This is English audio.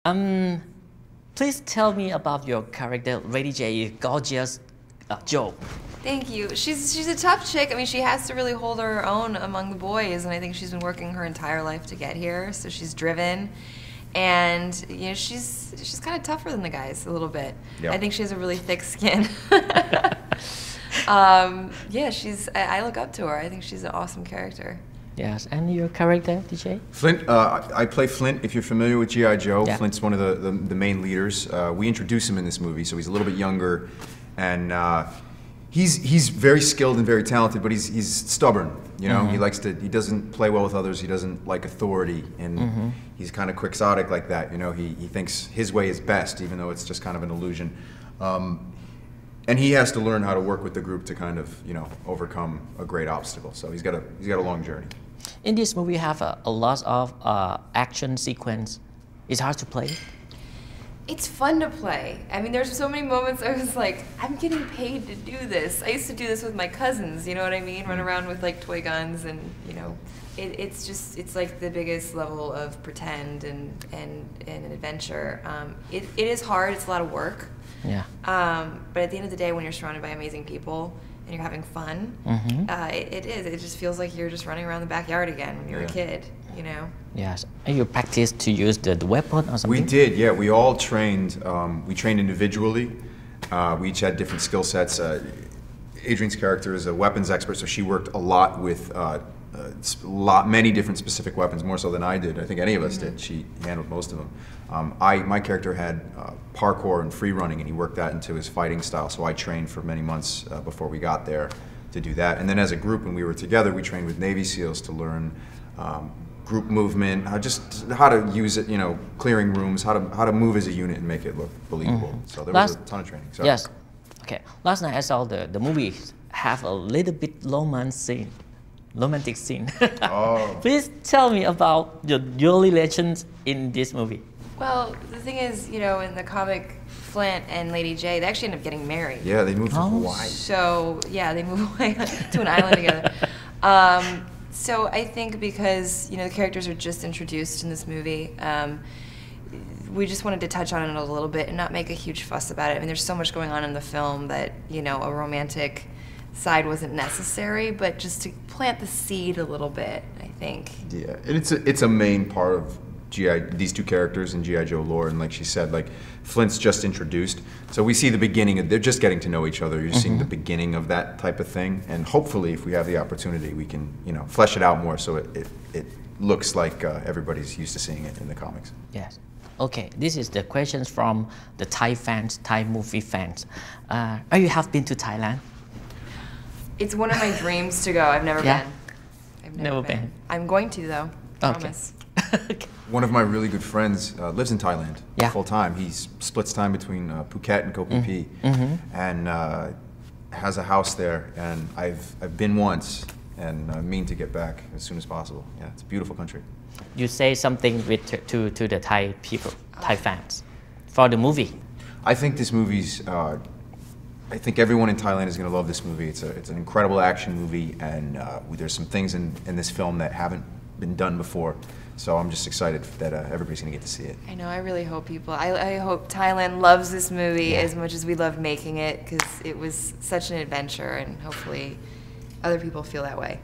Um, please tell me about your character, Lady J, gorgeous Joe. Thank you. She's a tough chick. I mean, she has to really hold her own among the boys, and I think she's been working her entire life to get here. So she's driven, and you know, she's kind of tougher than the guys a little bit. Yep. I think she has a really thick skin. Yeah, I look up to her. I think she's an awesome character. Yes, and your character, DJ? Flint, I play Flint. If you're familiar with G.I. Joe, yeah. Flint's one of the main leaders. We introduce him in this movie, so he's a little bit younger, and he's very skilled and very talented, but he's stubborn. You know, he doesn't play well with others. He doesn't like authority, and he's kind of quixotic like that. You know, he thinks his way is best, even though it's just kind of an illusion. And he has to learn how to work with the group to kind of, you know, overcome a great obstacle. So he's got a long journey. In this movie, you have a lot of action sequence. It's hard to play. It's fun to play. I mean, there's so many moments I was like, I'm getting paid to do this. I used to do this with my cousins, you know what I mean? Run around with like toy guns, and you know, it's like the biggest level of pretend and an adventure. It is hard. It's a lot of work. Yeah. But at the end of the day, when you're surrounded by amazing people and you're having fun, it just feels like you're just running around the backyard again when you're a kid, you know? Yes. And you practice to use the weapon or something? We did, yeah. We all trained. We trained individually. We each had different skill sets. Adrianne's character is a weapons expert, so she worked a lot with many different specific weapons, more so than I did. I think any of us did. She handled most of them. My character had parkour and free running, and he worked that into his fighting style, so I trained for many months before we got there to do that. And then as a group, when we were together, we trained with Navy SEALs to learn group movement, just how to use it, you know, clearing rooms, how to move as a unit and make it look believable. So there was a ton of training. Sorry. Yes. Okay. Last night I saw the movie have a little bit romantic scene. Oh. Please tell me about your relations in this movie. Well, the thing is, you know, in the comic, Flint and Lady J, they actually end up getting married. Yeah, they moved to Hawaii. So, yeah, they move away to an island together. So I think because, you know, the characters are just introduced in this movie, we just wanted to touch on it a little bit and not make a huge fuss about it. I mean, there's so much going on in the film that, you know, a romantic side wasn't necessary, but just to plant the seed a little bit, I think. Yeah, and it's a main part of these two characters in G.I. Joe lore, and like she said, like Flint's just introduced, so we see the beginning of, they're just getting to know each other. You're seeing the beginning of that type of thing, and hopefully, if we have the opportunity, we can, you know, flesh it out more so it looks like everybody's used to seeing it in the comics. Yes. Okay, this is the questions from the Thai fans, Thai movie fans. You have been to Thailand? It's one of my dreams to go. I've never been. I've never been. I'm going to though. Promise. Okay. One of my really good friends lives in Thailand full time. He splits time between Phuket and Koh Phi Phi, and has a house there. And I've been once, and I mean to get back as soon as possible. Yeah, it's a beautiful country. You say something to the Thai people, Thai fans, for the movie. I think this movie's. I think everyone in Thailand is going to love this movie. It's an incredible action movie, and there's some things in this film that haven't been done before. So I'm just excited that everybody's going to get to see it. I know. I really hope people. I hope Thailand loves this movie as much as we love making it, because it was such an adventure, and hopefully other people feel that way.